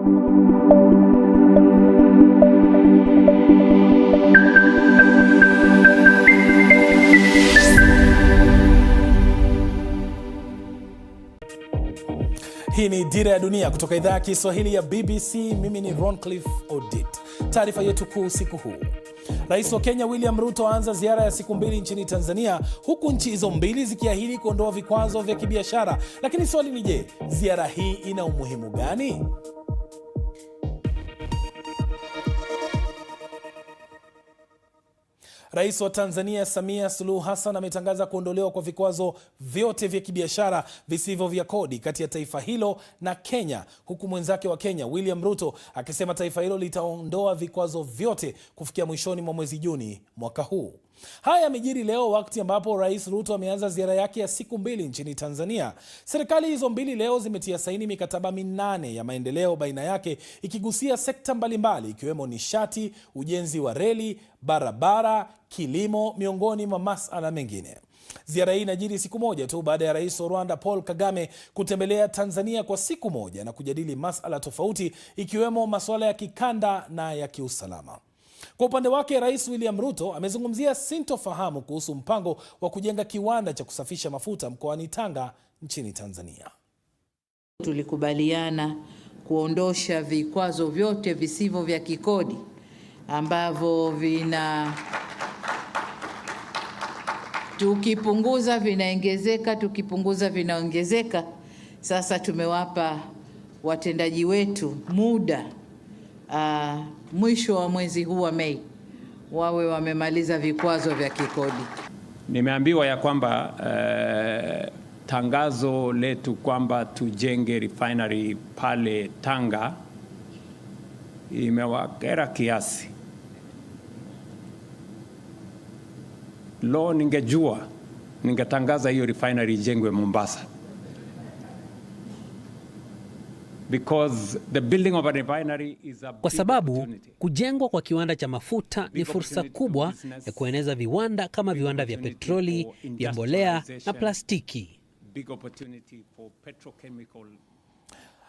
Hii ni Dira ya Dunia kutoka idhaa ya Kiswahili ya BBC. Mimi ni Roncliffe Odit. Taarifa yetu kuu siku huu. Rais wa Kenya William Ruto aanza ziara ya siku 2 nchini Tanzania, huku nchi hizo mbili zikiahidi kuondoa vikwazo vya kibiashara. Lakini swali ni je, ziara hii ina umuhimu gani? Rais wa Tanzania Samia Suluhu Hassan ametangaza kuondolewa kwa vikwazo vyote vya kibiashara visivyo vya kodi kati ya taifa hilo na Kenya, huku mwenzake wa Kenya William Ruto akisema taifa hilo litaondoa vikwazo vyote kufikia mwishoni mwa mwezi Juni mwaka huu. Haya yamejiri leo wakati ambapo Rais Ruto ameanza ziara yake ya siku 2 nchini Tanzania. Serikali hizo mbili leo zimetia saini mikataba 8 ya maendeleo baina yake, ikigusia sekta mbalimbali ikiwemo nishati, ujenzi wa reli, barabara, kilimo, miongoni mwa masuala mengine. Ziara hii inajiri siku moja tu baada ya Rais wa Rwanda Paul Kagame kutembelea Tanzania kwa siku moja na kujadili masuala tofauti ikiwemo masuala ya kikanda na ya kiusalama. Kwa upande wake, Rais William Ruto amezungumzia sintofahamu kuhusu mpango wa kujenga kiwanda cha kusafisha mafuta mkoani Tanga nchini Tanzania. Tulikubaliana kuondosha vikwazo vyote visivyo vya kikodi ambavyo tukipunguza vinaongezeka, tukipunguza vinaongezeka. Sasa tumewapa watendaji wetu muda mwisho wa mwezi huu wa Mei wawe wamemaliza vikwazo vya kikodi. Nimeambiwa ya kwamba tangazo letu kwamba tujenge refinery pale Tanga imewakera kiasi. Ningejua ningetangaza hiyo refinery ijengwe Mombasa. Because the building of a refinery is a kwa sababu kujengwa kwa kiwanda cha mafuta ni fursa kubwa ya kueneza viwanda kama viwanda vya petroli, vya mbolea na plastiki.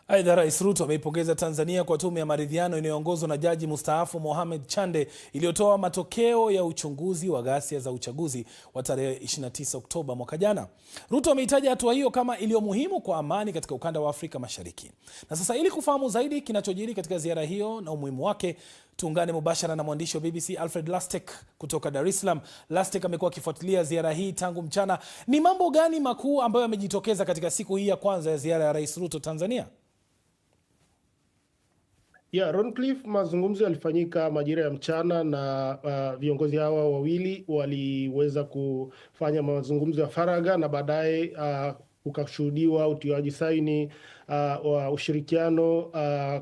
Aidha, Rais Ruto ameipongeza Tanzania kwa tume ya maridhiano inayoongozwa na Jaji Mstaafu Mohamed Chande iliyotoa matokeo ya uchunguzi wa ghasia za uchaguzi wa tarehe 29 Oktoba mwaka jana. Ruto ameitaja hatua hiyo kama iliyo muhimu kwa amani katika ukanda wa Afrika Mashariki. Na sasa ili kufahamu zaidi kinachojiri katika ziara hiyo na umuhimu wake, tuungane mubashara na mwandishi wa BBC Alfred Lastek kutoka Dar es Salaam. Lastek amekuwa akifuatilia ziara hii tangu mchana. Ni mambo gani makuu ambayo yamejitokeza katika siku hii ya kwanza ya ziara ya Rais Ruto Tanzania? Roncliffe, mazungumzo yalifanyika majira ya mchana na viongozi hawa wawili waliweza kufanya mazungumzo ya faragha na baadaye ukashuhudiwa utiwaji saini wa ushirikiano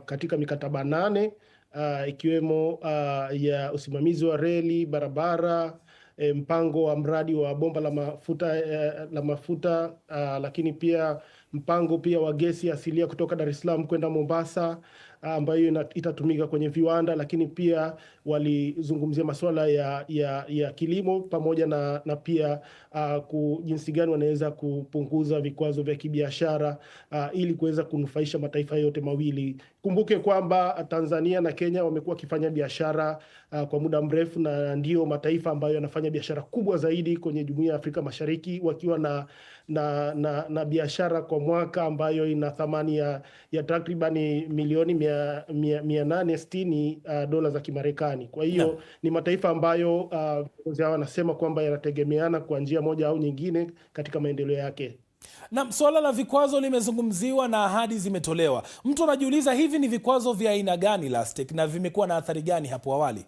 katika mikataba 8 ikiwemo ya usimamizi wa reli, barabara, mpango wa mradi wa bomba la mafuta, lakini pia mpango pia wa gesi asilia kutoka Dar es Salaam kwenda Mombasa ambayo itatumika kwenye viwanda, lakini pia walizungumzia masuala ya kilimo pamoja na pia jinsi gani wanaweza kupunguza vikwazo vya kibiashara ili kuweza kunufaisha mataifa yote mawili. Kumbuke kwamba Tanzania na Kenya wamekuwa wakifanya biashara kwa muda mrefu na ndio mataifa ambayo yanafanya biashara kubwa zaidi kwenye Jumuiya ya Afrika Mashariki, wakiwa na biashara kwa mwaka ambayo ina thamani ya takribani milioni 860 dola za Kimarekani. Kwa hiyo ni mataifa ambayo wanasema kwamba yanategemeana kwa njia moja au nyingine katika maendeleo yake. Na swala la vikwazo limezungumziwa na ahadi zimetolewa. Mtu anajiuliza, hivi ni vikwazo vya aina gani Lastek, na vimekuwa na athari gani hapo awali?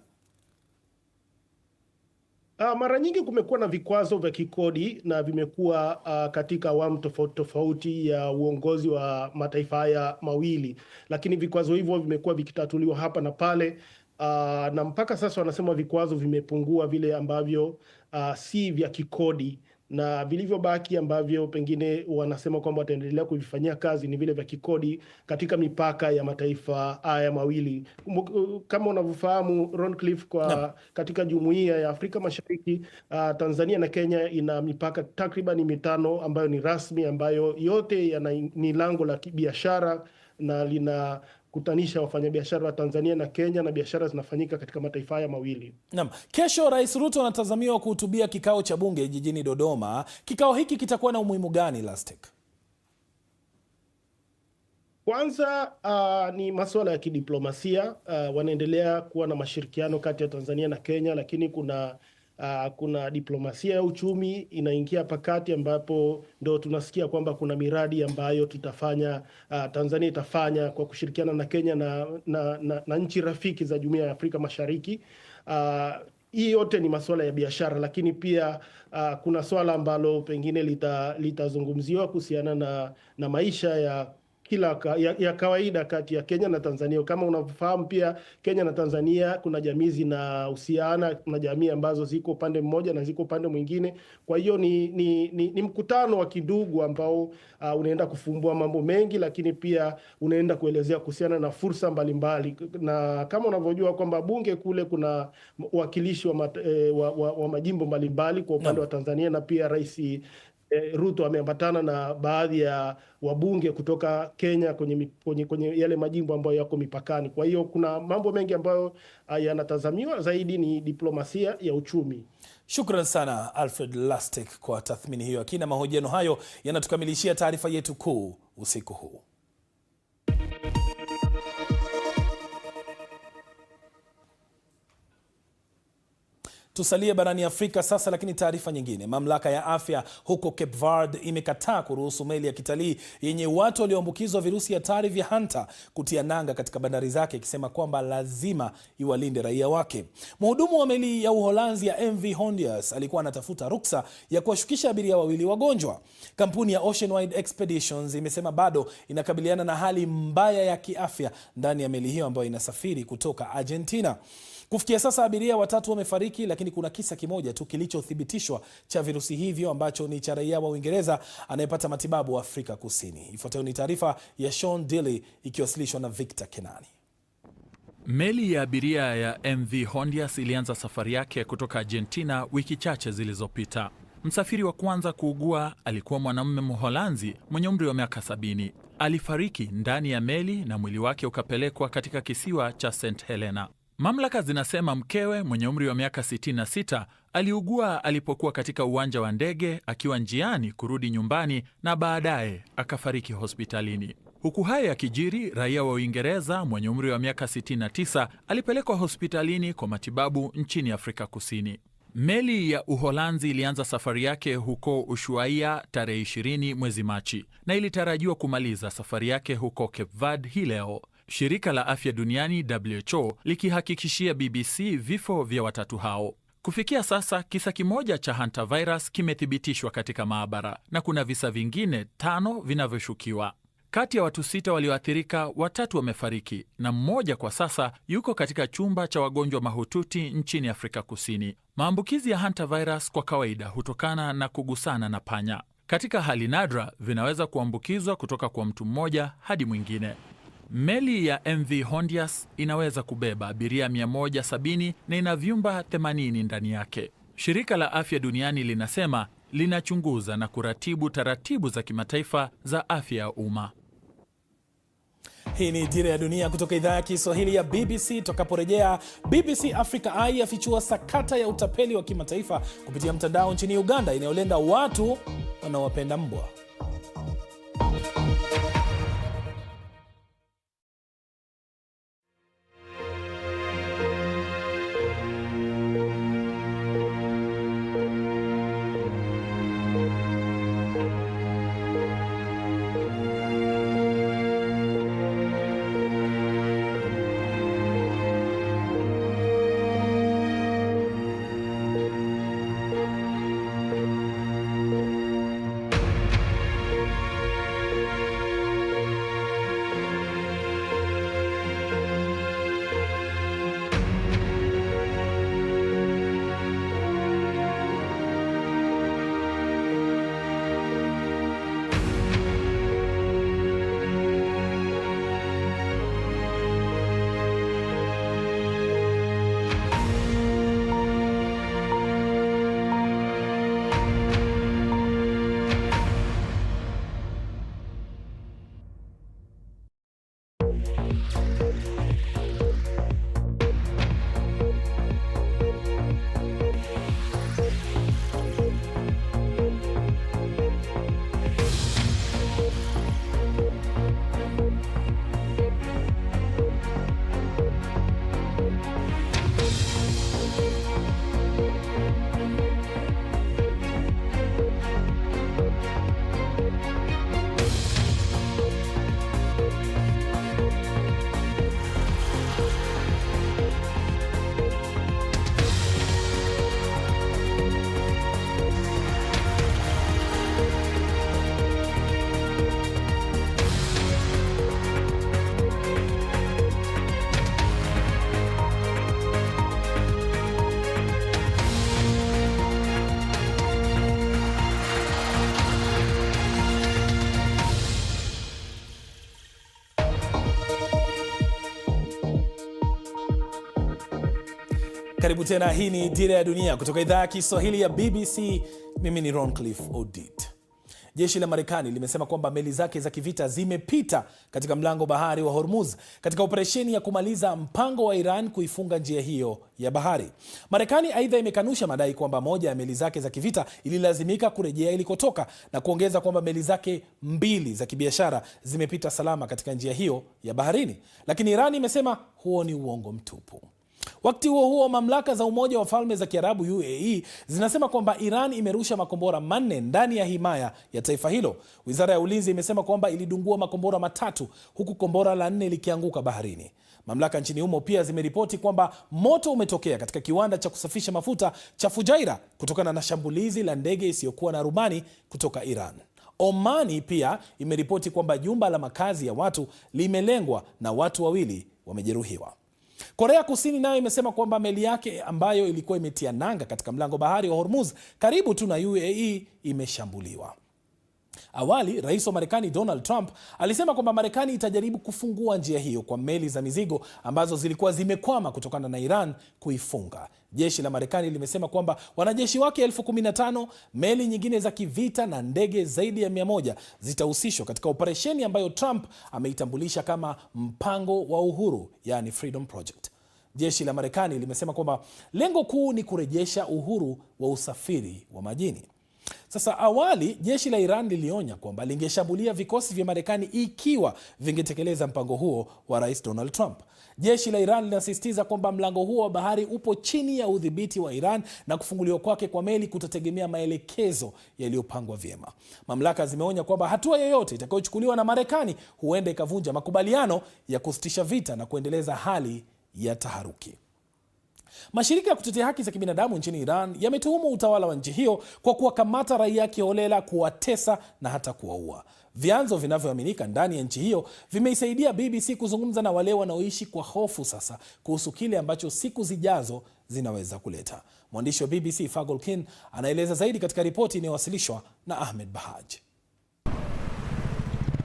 Mara nyingi kumekuwa na vikwazo vya kikodi na vimekuwa katika awamu tofauti ya uongozi wa mataifa haya mawili, lakini vikwazo hivyo vimekuwa vikitatuliwa hapa na pale, na mpaka sasa wanasema vikwazo vimepungua vile ambavyo si vya kikodi, na vilivyobaki ambavyo pengine wanasema kwamba wataendelea kuvifanyia kazi ni vile vya kikodi katika mipaka ya mataifa haya mawili. Kama unavyofahamu Roncliffe, katika Jumuiya ya Afrika Mashariki, Tanzania na Kenya ina mipaka takriban 5 ambayo ni rasmi, ambayo yote ni lango la biashara na kutanisha wafanyabiashara wa Tanzania na Kenya, na biashara zinafanyika katika mataifa haya mawili. Naam, kesho Rais Ruto anatazamiwa kuhutubia kikao cha bunge jijini Dodoma. Kikao hiki kitakuwa na umuhimu gani, Lastek? Kwanza ni masuala ya kidiplomasia. Wanaendelea kuwa na mashirikiano kati ya Tanzania na Kenya, lakini kuna diplomasia ya uchumi inaingia pakati, ambapo ndo tunasikia kwamba kuna miradi ambayo Tanzania itafanya kwa kushirikiana na Kenya na nchi rafiki za Jumuiya ya Afrika Mashariki. Hii yote ni masuala ya biashara, lakini pia kuna swala ambalo pengine litazungumziwa kuhusiana na maisha ya kawaida kati ya Kenya na Tanzania. Kama unafahamu, pia Kenya na Tanzania kuna jamii zinahusiana, kuna jamii ambazo ziko upande mmoja na ziko upande mwingine. Kwa hiyo ni mkutano wa kidugu ambao unaenda kufumbua mambo mengi, lakini pia unaenda kuelezea kuhusiana na fursa mbalimbali. Na kama unavyojua kwamba bunge kule kuna wakilishi wa majimbo mbalimbali kwa upande wa Tanzania, na pia Rais Ruto ameambatana na baadhi ya wabunge kutoka Kenya kwenye yale majimbo ambayo yako mipakani. Kwa hiyo kuna mambo mengi ambayo yanatazamiwa, zaidi ni diplomasia ya uchumi. Shukran sana Alfred Lastek kwa tathmini hiyo. Akina mahojiano hayo yanatukamilishia taarifa yetu kuu usiku huu. Tusalie barani Afrika sasa, lakini taarifa nyingine. Mamlaka ya afya huko Cape Verde imekataa kuruhusu meli ya kitalii yenye watu walioambukizwa virusi hatari vya hanta kutia nanga katika bandari zake, ikisema kwamba lazima iwalinde raia wake. Mhudumu wa meli ya Uholanzi ya MV Hondias alikuwa anatafuta ruksa ya kuwashukisha abiria wawili wagonjwa. Kampuni ya Oceanwide Expeditions imesema bado inakabiliana na hali mbaya ya kiafya ndani ya meli hiyo ambayo inasafiri kutoka Argentina. Kufikia sasa abiria watatu wamefariki, lakini kuna kisa kimoja tu kilichothibitishwa cha virusi hivyo ambacho ni cha raia wa Uingereza anayepata matibabu Afrika Kusini. Ifuatayo ni taarifa ya Sean Dilly ikiwasilishwa na Victor Kenani. Meli ya abiria ya MV Hondias ilianza safari yake kutoka Argentina wiki chache zilizopita. Msafiri wa kwanza kuugua alikuwa mwanamume Mholanzi mwenye umri wa miaka 70. Alifariki ndani ya meli na mwili wake ukapelekwa katika kisiwa cha St. Helena. Mamlaka zinasema mkewe mwenye umri wa miaka 66 aliugua alipokuwa katika uwanja wa ndege akiwa njiani kurudi nyumbani na baadaye akafariki hospitalini. Huku hayo yakijiri, raia wa Uingereza mwenye umri wa miaka 69 alipelekwa hospitalini kwa matibabu nchini Afrika Kusini. Meli ya Uholanzi ilianza safari yake huko Ushuaia tarehe 20 mwezi Machi na ilitarajiwa kumaliza safari yake huko Cape Verde hii leo. Shirika la Afya Duniani WHO likihakikishia BBC vifo vya watatu hao. Kufikia sasa kisa kimoja cha hantavirus kimethibitishwa katika maabara na kuna visa vingine 5 vinavyoshukiwa. Kati ya watu 6 walioathirika, 3 wamefariki na mmoja kwa sasa yuko katika chumba cha wagonjwa mahututi nchini Afrika Kusini. Maambukizi ya hantavirus kwa kawaida hutokana na kugusana na panya. Katika hali nadra vinaweza kuambukizwa kutoka kwa mtu mmoja hadi mwingine. Meli ya MV Hondias inaweza kubeba abiria 170 na ina vyumba 80 ndani yake. Shirika la Afya Duniani linasema linachunguza na kuratibu taratibu za kimataifa za afya ya umma. Hii ni Dira ya Dunia kutoka idhaa ya Kiswahili ya BBC. Tokaporejea, BBC Africa Eye yafichua sakata ya utapeli wa kimataifa kupitia mtandao nchini Uganda inayolenga watu wanaowapenda mbwa. Karibu tena, hii ni Dira ya Dunia kutoka idhaa ya Kiswahili ya BBC. Mimi ni Roncliffe Odit. Jeshi la Marekani limesema kwamba meli zake za kivita zimepita katika mlango bahari wa Hormuz katika operesheni ya kumaliza mpango wa Iran kuifunga njia hiyo ya bahari. Marekani aidha imekanusha madai kwamba moja ya meli zake za kivita ililazimika kurejea ilikotoka na kuongeza kwamba meli zake 2 za kibiashara zimepita salama katika njia hiyo ya baharini. Lakini Iran imesema huo ni uongo mtupu. Wakati huo huo, mamlaka za Umoja wa Falme za Kiarabu UAE zinasema kwamba Iran imerusha makombora 4 ndani ya himaya ya taifa hilo. Wizara ya Ulinzi imesema kwamba ilidungua makombora 3 huku kombora la 4 likianguka baharini. Mamlaka nchini humo pia zimeripoti kwamba moto umetokea katika kiwanda cha kusafisha mafuta cha Fujairah kutokana na shambulizi la ndege isiyokuwa na rubani kutoka Iran. Omani pia imeripoti kwamba jumba la makazi ya watu limelengwa na watu 2 wamejeruhiwa. Korea Kusini nayo imesema kwamba meli yake ambayo ilikuwa imetia nanga katika mlango bahari wa Hormuz karibu tu na UAE imeshambuliwa. Awali, Rais wa Marekani Donald Trump alisema kwamba Marekani itajaribu kufungua njia hiyo kwa meli za mizigo ambazo zilikuwa zimekwama kutokana na Iran kuifunga. Jeshi la Marekani limesema kwamba wanajeshi wake 15,000, meli nyingine za kivita na ndege zaidi ya 100 zitahusishwa katika operesheni ambayo Trump ameitambulisha kama mpango wa uhuru, yani Freedom Project. Jeshi la Marekani limesema kwamba lengo kuu ni kurejesha uhuru wa usafiri wa majini. Sasa awali, jeshi la Iran lilionya kwamba lingeshambulia vikosi vya Marekani ikiwa vingetekeleza mpango huo wa Rais Donald Trump. Jeshi la Iran linasisitiza kwamba mlango huo wa bahari upo chini ya udhibiti wa Iran na kufunguliwa kwake kwa meli kutategemea maelekezo yaliyopangwa vyema. Mamlaka zimeonya kwamba hatua yoyote itakayochukuliwa na Marekani huenda ikavunja makubaliano ya kusitisha vita na kuendeleza hali ya taharuki. Mashirika ya kutetea haki za kibinadamu nchini Iran yametuhumu utawala wa nchi hiyo kwa kuwakamata raia kiholela, kuwatesa na hata kuwaua. Vyanzo vinavyoaminika ndani ya nchi hiyo vimeisaidia BBC kuzungumza na wale wanaoishi kwa hofu sasa kuhusu kile ambacho siku zijazo zinaweza kuleta. Mwandishi wa BBC Fagol Kin anaeleza zaidi katika ripoti inayowasilishwa na Ahmed Bahaj.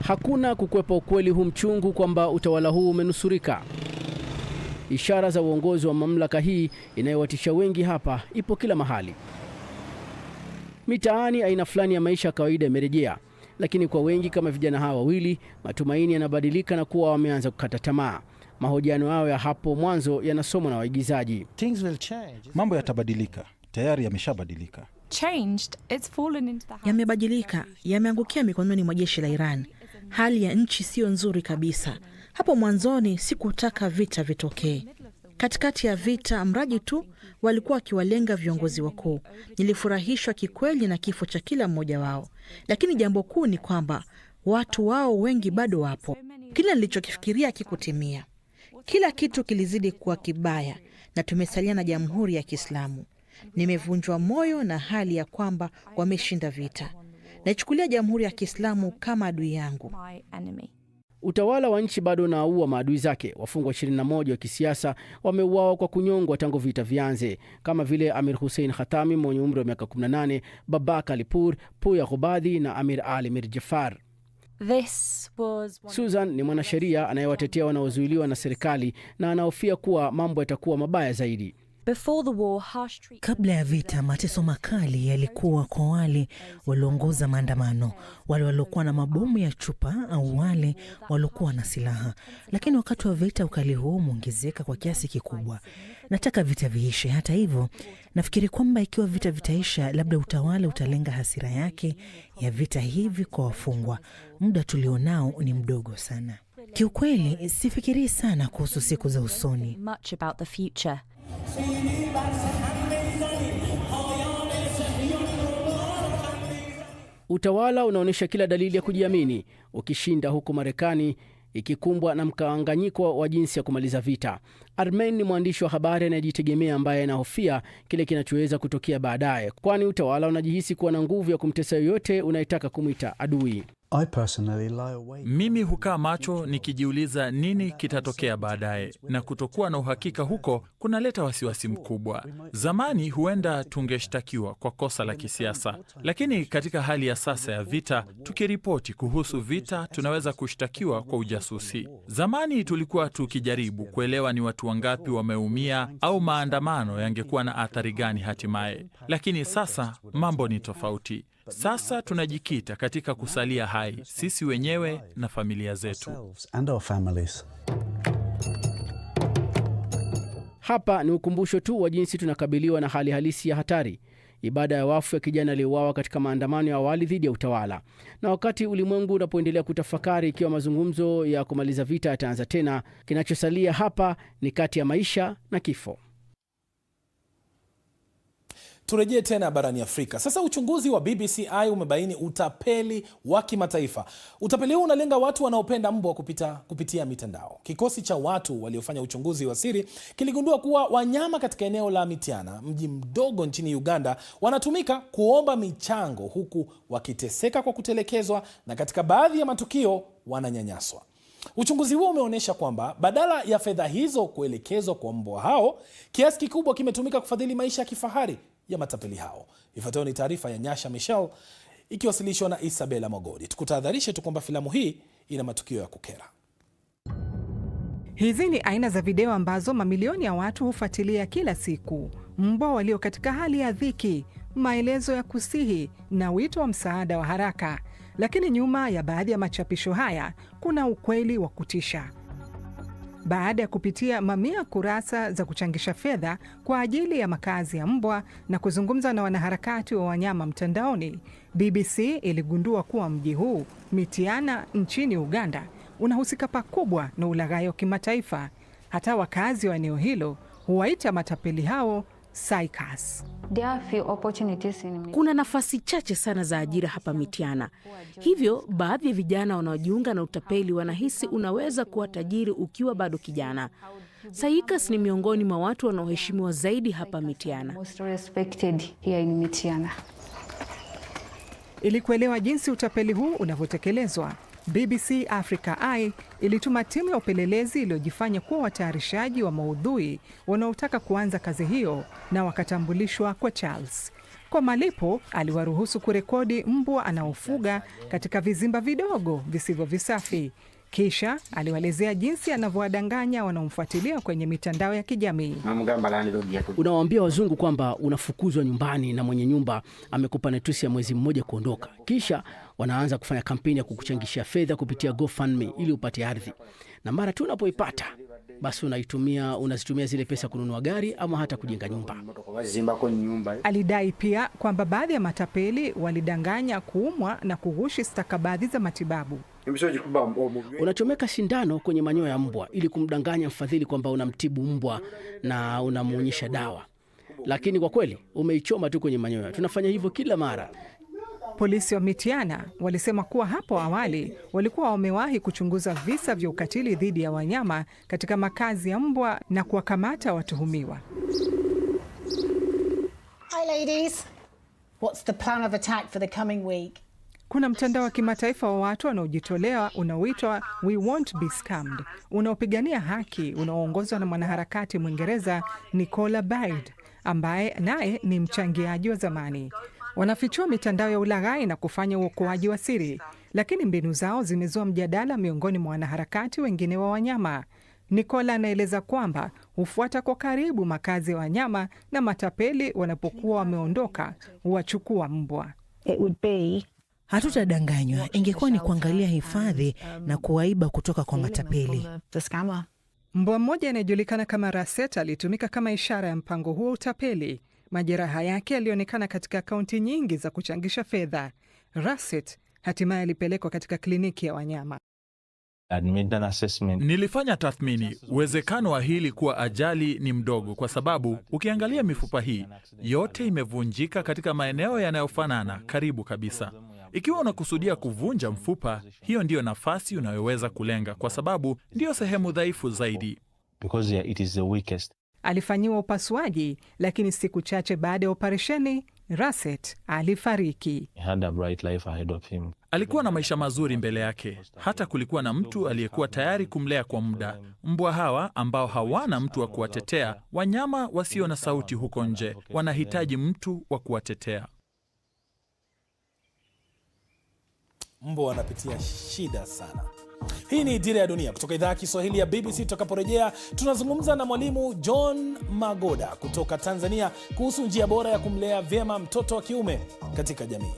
Hakuna kukwepa ukweli huu mchungu kwamba utawala huu umenusurika. Ishara za uongozi wa mamlaka hii inayowatisha wengi hapa ipo kila mahali. Mitaani aina fulani ya maisha ya kawaida imerejea, lakini kwa wengi kama vijana hawa 2, matumaini yanabadilika na kuwa wameanza kukata tamaa. Mahojiano yao ya hapo mwanzo yanasomwa na waigizaji. Mambo yatabadilika, tayari yameshabadilika. Yamebadilika, yameangukia mikononi mwa jeshi la Iran. Hali ya nchi sio nzuri kabisa. Hapo mwanzoni sikutaka vita vitokee. Katikati ya vita, mradi tu walikuwa wakiwalenga viongozi wakuu. Nilifurahishwa kikweli na kifo cha kila mmoja wao, lakini jambo kuu ni kwamba watu wao wengi bado wapo. Kila nilichokifikiria kikutimia. Kila kitu kilizidi kuwa kibaya na tumesalia na Jamhuri ya Kiislamu. Nimevunjwa moyo na hali ya kwamba wameshinda vita. Naichukulia Jamhuri ya Kiislamu kama adui yangu. Utawala wa nchi bado unaua maadui zake. Wafungwa 21 wa kisiasa wameuawa kwa kunyongwa tangu vita vianze, kama vile Amir Hussein Khatami mwenye umri wa miaka 18, Babak Alipur, Puya Ghobadi na Amir Ali Mir Jafar. Susan ni mwanasheria anayewatetea wanaozuiliwa na serikali na anahofia kuwa mambo yatakuwa mabaya zaidi. Kabla ya vita, mateso makali yalikuwa kwa wale walioongoza maandamano, wale waliokuwa na mabomu ya chupa au wale waliokuwa na silaha. Lakini wakati wa vita ukali huu umeongezeka kwa kiasi kikubwa. Nataka vita viishe. Hata hivyo, nafikiri kwamba ikiwa vita vitaisha, labda utawala utalenga hasira yake ya vita hivi kwa wafungwa. Muda tulionao ni mdogo sana. Kiukweli, sifikirii sana kuhusu siku za usoni. Utawala unaonyesha kila dalili ya kujiamini ukishinda, huku Marekani ikikumbwa na mkanganyiko wa jinsi ya kumaliza vita. Armen ni mwandishi wa habari anayejitegemea ambaye anahofia kile kinachoweza kutokea baadaye, kwani utawala unajihisi kuwa na nguvu ya kumtesa yoyote unayetaka kumwita adui. Mimi hukaa macho nikijiuliza nini kitatokea baadaye, na kutokuwa na uhakika huko kunaleta wasiwasi mkubwa. Zamani huenda tungeshtakiwa kwa kosa la kisiasa, lakini katika hali ya sasa ya vita, tukiripoti kuhusu vita tunaweza kushtakiwa kwa ujasusi. Zamani tulikuwa tukijaribu kuelewa ni watu wangapi wameumia au maandamano yangekuwa na athari gani hatimaye, lakini sasa mambo ni tofauti. Sasa tunajikita katika kusalia hai sisi wenyewe na familia zetu. Hapa ni ukumbusho tu wa jinsi tunakabiliwa na hali halisi ya hatari. Ibada ya wafu ya kijana aliyeuawa katika maandamano ya awali dhidi ya utawala. Na wakati ulimwengu unapoendelea kutafakari ikiwa mazungumzo ya kumaliza vita yataanza tena, kinachosalia hapa ni kati ya maisha na kifo. Turejee tena barani Afrika. Sasa uchunguzi wa BBCI umebaini utapeli wa kimataifa. Utapeli huu unalenga watu wanaopenda mbwa kupitia mitandao. Kikosi cha watu waliofanya uchunguzi wa siri kiligundua kuwa wanyama katika eneo la Mityana, mji mdogo nchini Uganda, wanatumika kuomba michango huku wakiteseka kwa kutelekezwa na katika baadhi ya matukio wananyanyaswa. Uchunguzi huo umeonyesha kwamba badala ya fedha hizo kuelekezwa kwa mbwa hao, kiasi kikubwa kimetumika kufadhili maisha ya kifahari ya matapeli hao. Ifuatayo ni taarifa ya Nyasha Michelle ikiwasilishwa na Isabella Mogodi. Tukutahadharishe tu kwamba filamu hii ina matukio ya kukera. Hizi ni aina za video ambazo mamilioni ya watu hufuatilia kila siku. Mbwa walio katika hali ya dhiki, maelezo ya kusihi na wito wa msaada wa haraka. Lakini nyuma ya baadhi ya machapisho haya kuna ukweli wa kutisha. Baada ya kupitia mamia kurasa za kuchangisha fedha kwa ajili ya makazi ya mbwa na kuzungumza na wanaharakati wa wanyama mtandaoni, BBC iligundua kuwa mji huu, Mityana nchini Uganda, unahusika pakubwa na ulaghai wa kimataifa. Hata wakazi wa eneo hilo huwaita matapeli hao psychers. Kuna nafasi chache sana za ajira hapa Mityana. Hivyo baadhi ya vijana wanaojiunga na utapeli wanahisi unaweza kuwa tajiri ukiwa bado kijana. Psychers ni miongoni mwa watu wanaoheshimiwa zaidi hapa Mityana. Ili kuelewa jinsi utapeli huu unavyotekelezwa, BBC Africa Eye ilituma timu ya upelelezi iliyojifanya kuwa watayarishaji wa maudhui wanaotaka kuanza kazi hiyo, na wakatambulishwa kwa Charles. Kwa malipo, aliwaruhusu kurekodi mbwa anaofuga katika vizimba vidogo visivyo visafi. Kisha aliwaelezea jinsi anavyowadanganya wanaomfuatilia kwenye mitandao ya kijamii. Unawaambia wazungu kwamba unafukuzwa nyumbani na mwenye nyumba amekupa notice ya mwezi mmoja kuondoka. Kisha wanaanza kufanya kampeni ya kukuchangishia fedha kupitia GoFundMe ili upate ardhi. Na mara tu unapoipata, basi unazitumia zile pesa kununua gari ama hata kujenga nyumba. Alidai pia kwamba baadhi ya matapeli walidanganya kuumwa na kughushi stakabadhi za matibabu. Unachomeka sindano kwenye manyoya ya mbwa ili kumdanganya mfadhili kwamba unamtibu mbwa na unamuonyesha dawa. Lakini kwa kweli umeichoma tu kwenye manyoya. Tunafanya hivyo kila mara. Polisi wa Mityana walisema kuwa hapo awali walikuwa wamewahi kuchunguza visa vya ukatili dhidi ya wanyama katika makazi ya mbwa na kuwakamata watuhumiwa. Hi ladies. What's the plan of attack for the coming week? Kuna mtandao wa kimataifa wa watu wanaojitolea unaoitwa We Won't Be Scammed, unaopigania haki, unaoongozwa na mwanaharakati Mwingereza Nicola Baird, ambaye naye ni mchangiaji wa zamani. Wanafichua mitandao ya ulaghai na kufanya uokoaji wa siri, lakini mbinu zao zimezua mjadala miongoni mwa wanaharakati wengine wa wanyama. Nicola anaeleza kwamba hufuata kwa karibu makazi ya wanyama na matapeli wanapokuwa wameondoka huwachukua mbwa. Hatutadanganywa, ingekuwa ni kuangalia hifadhi na kuwaiba kutoka kwa matapeli. Mbwa mmoja anayejulikana kama Raset alitumika kama ishara ya mpango huo utapeli. Majeraha yake yalionekana katika akaunti nyingi za kuchangisha fedha. Raset hatimaye alipelekwa katika kliniki ya wanyama. Nilifanya tathmini. Uwezekano wa hili kuwa ajali ni mdogo kwa sababu ukiangalia mifupa hii yote imevunjika katika maeneo yanayofanana karibu kabisa. Ikiwa unakusudia kuvunja mfupa, hiyo ndiyo nafasi unayoweza kulenga kwa sababu ndiyo sehemu dhaifu zaidi. Alifanyiwa upasuaji, lakini siku chache baada ya operesheni Rasset alifariki. Alikuwa na maisha mazuri mbele yake. Hata kulikuwa na mtu aliyekuwa tayari kumlea kwa muda. Mbwa hawa ambao hawana mtu wa kuwatetea, wanyama wasio na sauti huko nje, wanahitaji mtu wa kuwatetea. Mbwa wanapitia shida sana. Hii ni Dira ya Dunia kutoka idhaa ya Kiswahili ya BBC. Tutakaporejea tunazungumza na mwalimu John Magoda kutoka Tanzania kuhusu njia bora ya kumlea vyema mtoto wa kiume katika jamii.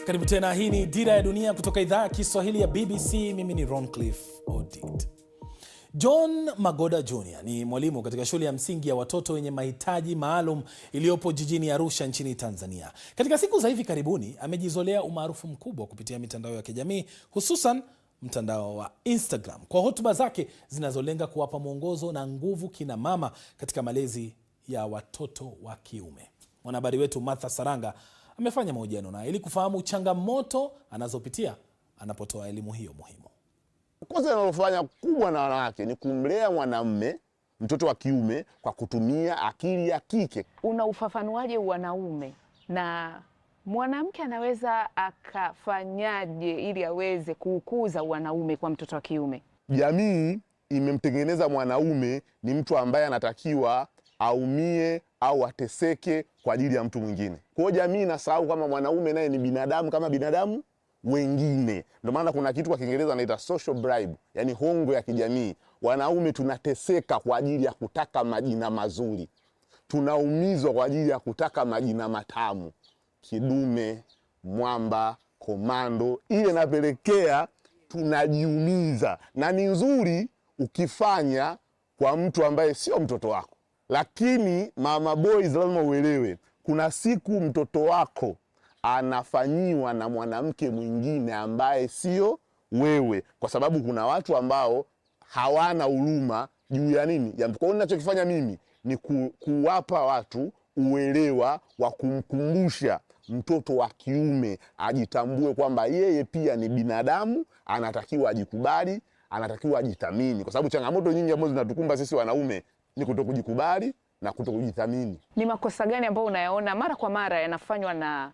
Karibu tena, hii ni Dira ya Dunia kutoka idhaa ya Kiswahili ya BBC. Mimi ni Roncliffe Odit. John Magoda Jr. ni mwalimu katika shule ya msingi ya watoto wenye mahitaji maalum iliyopo jijini Arusha nchini Tanzania. Katika siku za hivi karibuni amejizolea umaarufu mkubwa kupitia mitandao ya kijamii, hususan mtandao wa Instagram, kwa hotuba zake zinazolenga kuwapa mwongozo na nguvu kina mama katika malezi ya watoto wa kiume. Mwanahabari wetu Martha Saranga amefanya mahojiano naye ili kufahamu changamoto anazopitia anapotoa elimu hiyo muhimu. Kosa linalofanya kubwa na wanawake ni kumlea mwanamume, mtoto wa kiume, kwa kutumia akili ya kike. Una ufafanuaje wanaume na mwanamke anaweza akafanyaje ili aweze kukuza wanaume kwa mtoto wa kiume? Jamii imemtengeneza mwanaume ni mtu ambaye anatakiwa aumie au ateseke kwa ajili ya mtu mwingine. Kwa hiyo jamii inasahau kama mwanaume naye ni binadamu kama binadamu wengine. Ndio maana kuna kitu kwa Kiingereza wanaita social bribe, yani hongo ya kijamii. Wanaume tunateseka kwa ajili ya kutaka majina mazuri. Tunaumizwa kwa ajili ya kutaka majina matamu. Kidume, mwamba, komando, ile napelekea tunajiumiza. Na ni nzuri ukifanya kwa mtu ambaye sio mtoto wako. Lakini mama boys lazima uelewe, kuna siku mtoto wako anafanyiwa na mwanamke mwingine ambaye sio wewe, kwa sababu kuna watu ambao hawana huruma juu ya nini. Kwa hiyo ninachokifanya mimi ni kuwapa watu uelewa wa kumkumbusha mtoto wa kiume ajitambue kwamba yeye pia ni binadamu, anatakiwa ajikubali, anatakiwa ajithamini, kwa sababu changamoto nyingi ambazo zinatukumba sisi wanaume ni kutokujikubali na kutokujithamini. Ni makosa gani ambayo unayaona mara kwa mara yanafanywa na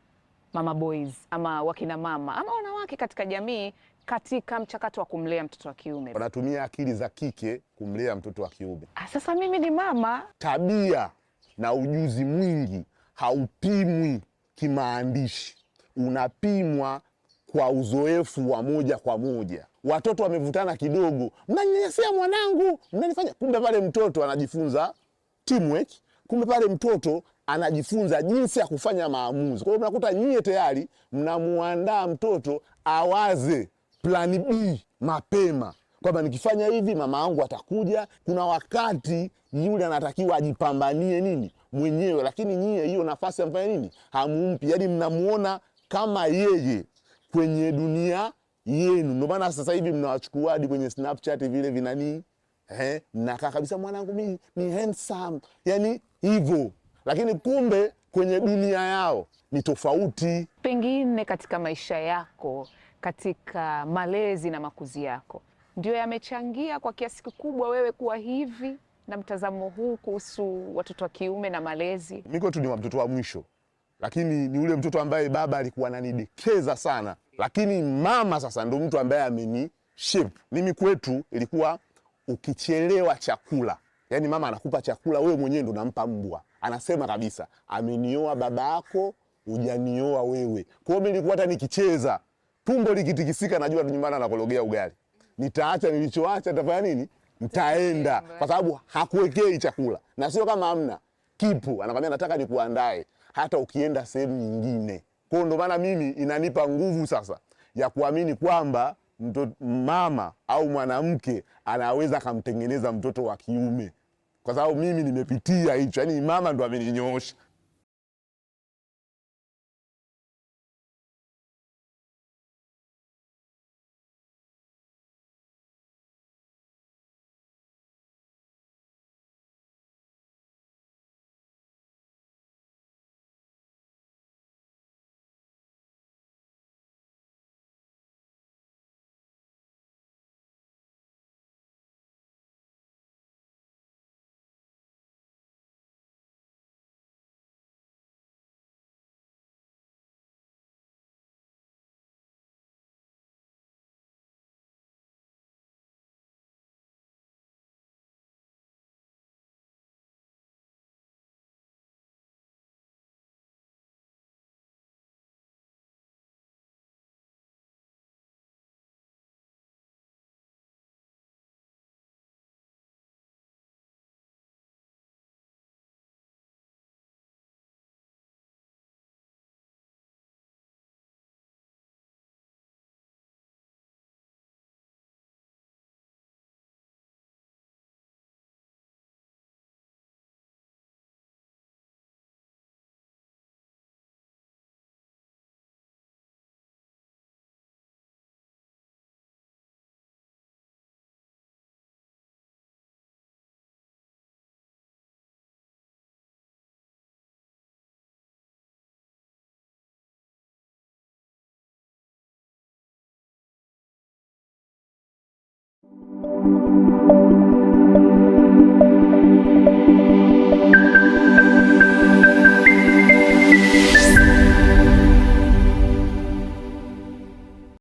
mama boys ama wakina mama ama wanawake katika jamii katika mchakato wa kumlea mtoto wa kiume? Wanatumia akili za kike kumlea mtoto wa kiume. Sasa mimi ni mama. Tabia na ujuzi mwingi haupimwi kimaandishi, unapimwa kwa uzoefu wa moja kwa moja. Watoto wamevutana kidogo, mnanyanyasea mwanangu, mnanifanya. Kumbe pale mtoto anajifunza teamwork, kumbe pale mtoto anajifunza jinsi ya kufanya maamuzi. Kwa hiyo mnakuta nyie tayari mnamuandaa mtoto awaze plan B mapema, kwamba nikifanya hivi mama yangu atakuja. Kuna wakati yule anatakiwa ajipambanie nini mwenyewe, lakini nyie hiyo nafasi amfanya nini hamumpi. Yaani mnamuona kama yeye kwenye dunia yenu. Ndio maana sasa hivi mnawachukua hadi kwenye Snapchat vile vinani, mnakaa kabisa mwanangu mimi ni handsome, yani hivyo, lakini kumbe kwenye dunia yao ni tofauti. Pengine katika maisha yako, katika malezi na makuzi yako, ndio yamechangia kwa kiasi kikubwa wewe kuwa hivi na mtazamo huu kuhusu watoto wa kiume na malezi? Mimi tu ni mtoto wa mwisho, lakini ni ule mtoto ambaye baba alikuwa ananidekeza sana, lakini mama sasa ndo mtu ambaye ameni shape. Mimi kwetu ilikuwa ukichelewa chakula, yani mama anakupa chakula, wewe mwenyewe ndo unampa mbwa. Anasema kabisa, amenioa baba yako, hujanioa wewe. Kwa hiyo mimi nilikuwa hata nikicheza tumbo likitikisika, najua nyumbani anakologea ugali. Nitaacha nilichoacha, nitafanya nini? Nitaenda, kwa sababu hakuwekei chakula. Na sio kama hamna kipo, anakwambia nataka nikuandae hata ukienda sehemu nyingine. Kwa hiyo ndo maana mimi inanipa nguvu sasa ya kuamini kwamba mama au mwanamke anaweza kumtengeneza mtoto wa kiume, kwa sababu mimi nimepitia hicho. Yaani mama ndo ameninyoosha. Thank you.